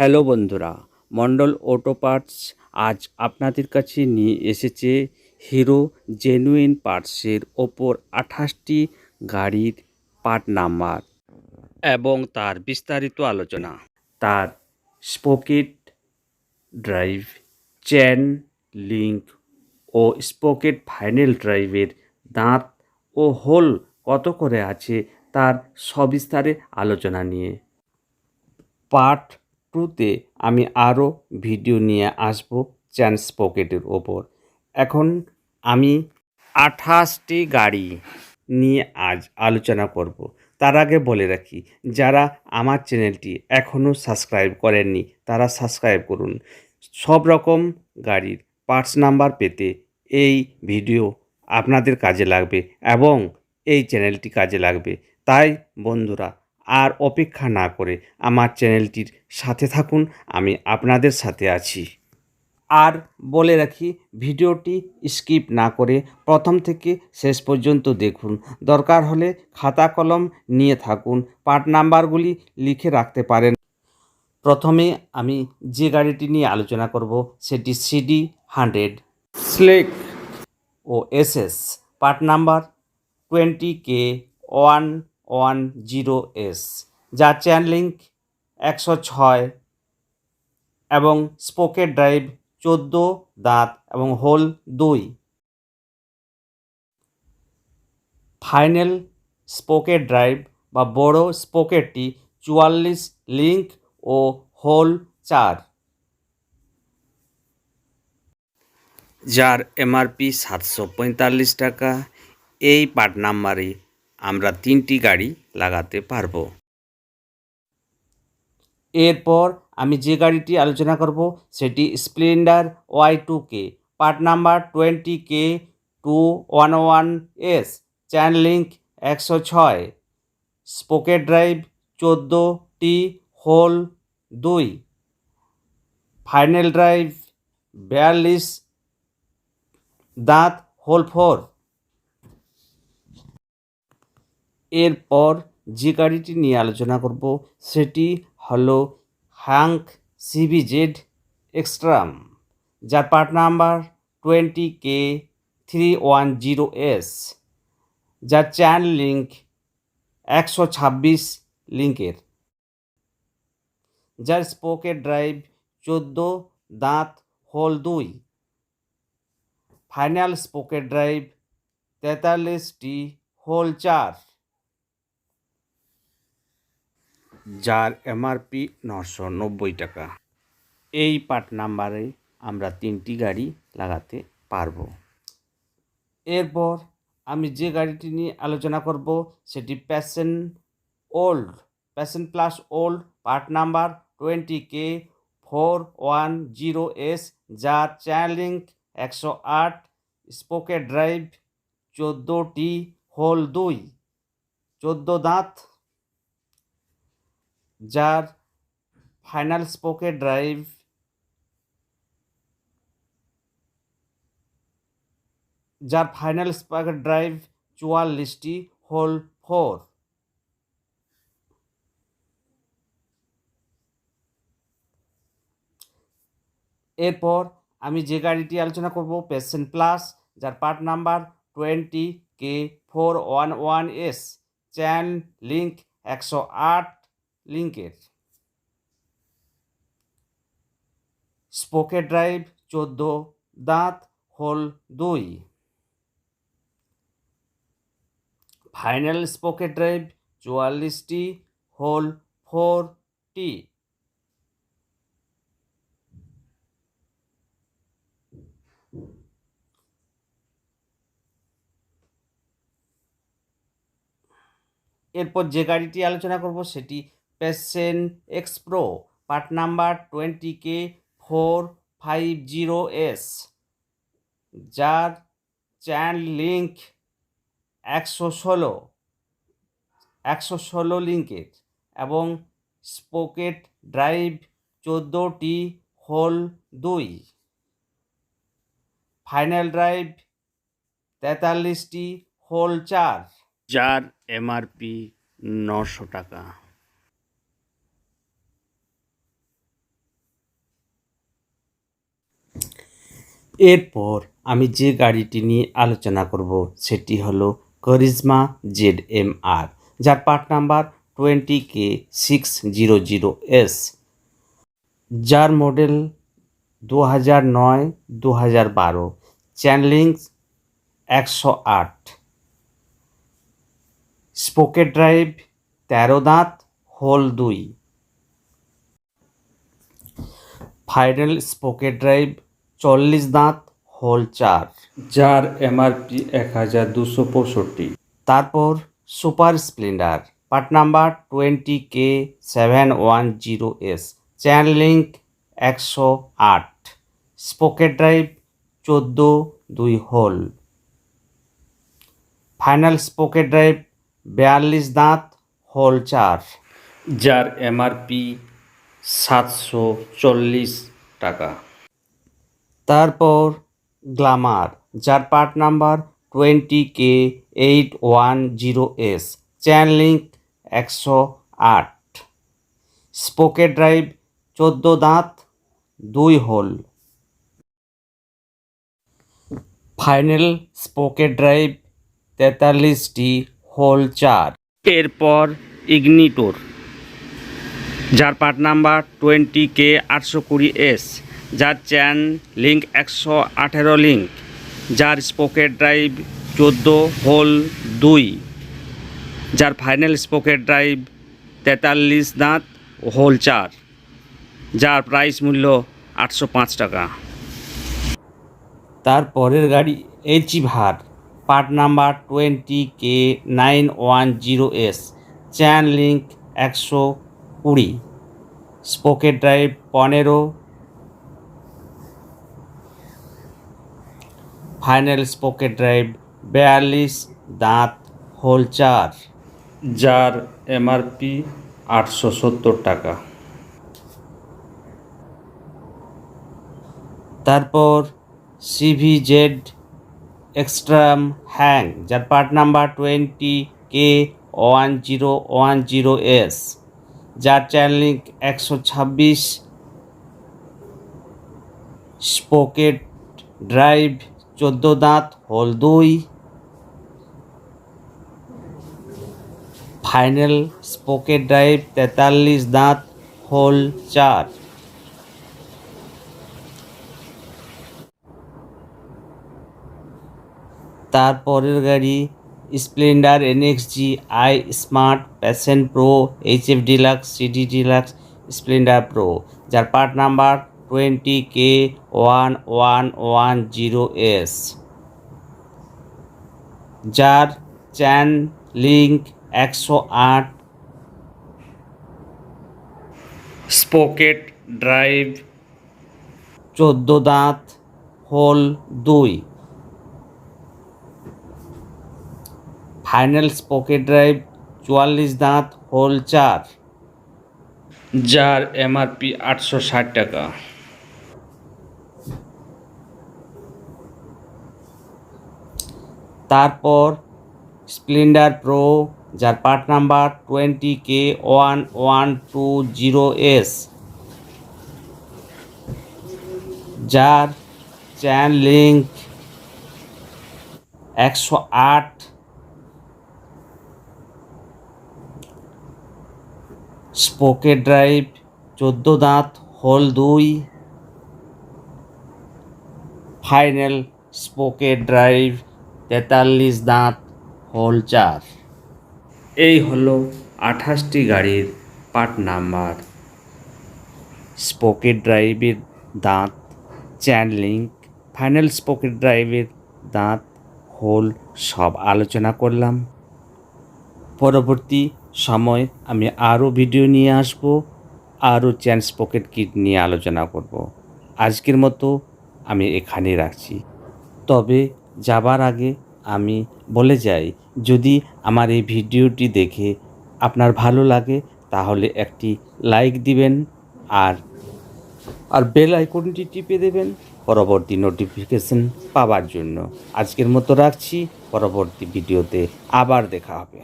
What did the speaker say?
Hello বন্ধুরা, Mondal auto parts আজ আপনাদের কাছে নিয়ে এসেছে হিরো জেনুইন পার্টসের ওপর 28টি গাড়ির পার্ট নাম্বার এবং তার বিস্তারিত আলোচনা। তার স্পোকেট ড্রাইভ, চেন লিঙ্ক ও স্পোকেট ফাইনাল ড্রাইভের দাঁত ও হোল কত করে আছে তার সবিস্তারে আলোচনা নিয়ে পার্ট 2তে আমি আরও ভিডিও নিয়ে আসব চেন স্পকেটের ওপর। এখন আমি 28টি গাড়ি নিয়ে আজ আলোচনা করব। তার আগে বলে রাখি, যারা আমার চ্যানেলটি এখনও সাবস্ক্রাইব করেননি তারা সাবস্ক্রাইব করুন। সব রকম গাড়ির পার্টস নাম্বার পেতে এই ভিডিও আপনাদের কাজে লাগবে এবং এই চ্যানেলটি কাজে লাগবে। তাই বন্ধুরা, আর অপেক্ষা না করে আমার চ্যানেলটির সাথে থাকুন, আমি আপনাদের সাথে আছি। আর বলে রাখি, ভিডিওটি স্কিপ না করে প্রথম থেকে শেষ পর্যন্ত দেখুন। দরকার হলে খাতা কলম নিয়ে থাকুন, পার্ট নাম্বারগুলি লিখে রাখতে পারেন। প্রথমে আমি যে গাড়িটি নিয়ে আলোচনা করব সেটি CD100 স্লেক ও SS, পার্ট নাম্বার 20K110S, যার চেন লিঙ্ক 106 এবং স্পোকেট ড্রাইভ 14 দাঁত এবং হোল 2। ফাইনাল স্পোকেট ড্রাইভ বা বড় স্পোকেটটি 44 লিঙ্ক ও হোল 4, যার MRP 745 টাকা। এই পার্ট নাম্বারে আমরা 3টি গাড়ি লাগাতে পারবো। এরপর আমি যে গাড়িটি আলোচনা করব সেটি Splendor Y2K, part number 20K211S, chain link 106, sprocket drive 14টি, হোল 2, ফাইনাল ড্রাইভ 42 দাঁত, হোল 4। এরপর যে গাড়িটি নিয়ে আলোচনা করব সেটি হলো হ্যাঙ্ক CBZ এক্সট্রাম, যার পার্ট নাম্বার 20K310S, যার চেন লিঙ্ক 126 লিঙ্কের, যার স্পোকেট ড্রাইভ 14 দাঁত, হোল 2, ফাইনাল স্পোকেট ড্রাইভ 43টি, হোল 4, যার MRP 990 টাকা। এই পার্ট নাম্বারে আমরা 3টি গাড়ি লাগাতে পারবো। এরপর আমি যে গাড়িটি নিয়ে আলোচনা করব সেটি passion plus old, part number 20K410S, যার চেন লিঙ্ক 108, স্পোকেট ড্রাইভ 14টি, হোল 2, 14 দাঁত, যার ফাইনাল স্পোকেট ড্রাইভ 44টি, হোল 4। এরপর আমি যে গাড়িটি আলোচনা করব প্যাশন প্লাস, যার part number 20K411S, chain link 108 লিঙ্কের, স্পোকেট ড্রাইভ 14 দাঁত, whole 2, final sprocket drive 44টি, whole 4টি। এরপর যে গাড়িটি আলোচনা করব সেটি passion x pro, part number 20K450S, যার চেন লিঙ্ক 116 লিঙ্কের এবং স্পোকেট ড্রাইভ 14টি, হোল 2, ফাইনাল ড্রাইভ 43টি, হোল 4, যার MRP 900 টাকা। এরপর আমি যে গাড়িটি নিয়ে আলোচনা করব সেটি হলো কারিজমা ZMR, যার পার্ট নাম্বার 20K600S, যার মডেল 2009-2012, চ্যানেলিং 108, স্পোকেট ড্রাইভ, 13 দাঁত, হোল 2, ফাইনাল স্পোকেট ড্রাইভ 40 দাঁত, হোল 4, যার MRP 1265। তারপর super Splendor, part number 20K710S, chain link 108, sprocket drive 14, 2 hole, final sprocket drive 42 দাঁত, হোল 4, যার MRP 740 টাকা। তারপর গ্ল্যামার, যার part number 20K810S, chain link 108, sprocket drive 14 দাঁত, 2 হোল, ফাইনাল স্পোকেট ড্রাইভ 43টি, হোল 4। এরপর ইগনিটর, যার পার্ট নাম্বার 20K820S, যার চ্যান লিঙ্ক 118 লিঙ্ক, যার স্পোকেট ড্রাইভ 14, হোল 2, যার ফাইনাল স্পোকেট ড্রাইভ 43 দাঁত, হোল 4, যার প্রাইস মূল্য 805 টাকা। তারপরের গাড়ি এচিভার, পার্ট নাম্বার 20K910S, চ্যান link 120, sprocket drive 15, final sprocket drive 42 দাঁত, হোল 4, যার MRP 870 টাকা। তারপর CVZ এক্সট্রাম হ্যাং, যার পার্ট নাম্বার 20K1010S, যার চ্যানেলিং 126, স্পোকেট ড্রাইভ 14 দাঁত, হোল 2, ফাইনাল স্পোকেট ড্রাইভ 43 দাঁত, হোল 4। তারপরের গাড়ি Splendor NXG I smart, passion pro, HF deluxe, CD deluxe, Splendor pro, যার পার্ট নাম্বার 20K1110S, যার চ্যান লিঙ্ক 108, স্পোকেট ড্রাইভ 14 দাঁত, whole 2, final sprocket drive 44 দাঁত, whole 4, যার MRP 860 টাকা। তারপর স্প্লেন্ডার প্রো, যার পার্ট নাম্বার 20K1120S, যার চ্যান লিঙ্ক 108, স্পোকেট ড্রাইভ 14 দাঁত, হোল 2, ফাইনাল স্পোকেট ড্রাইভ 43 দাঁত, হোল 4। এই হলো 28টি গাড়ির পার্ট নাম্বার, স্পোকেট ড্রাইভের দাঁত, চ্যান লিঙ্ক, ফাইনাল স্পোকেট ড্রাইভের দাঁত, হোল সব আলোচনা করলাম। পরবর্তী সময় আমি আরও ভিডিও নিয়ে আসব, আরও চ্যান স্পোকেট কিট নিয়ে আলোচনা করব। আজকের মতো আমি এখানেই রাখছি। তবে যাবার আগে আমি বলে যাই, যদি আমার এই ভিডিওটি দেখে আপনার ভালো লাগে তাহলে একটি লাইক দিবেন আর বেল আইকনটি টিপে দেবেন পরবর্তী নোটিফিকেশন পাওয়ার জন্য। আজকের মতো রাখছি, পরবর্তী ভিডিওতে আবার দেখা হবে।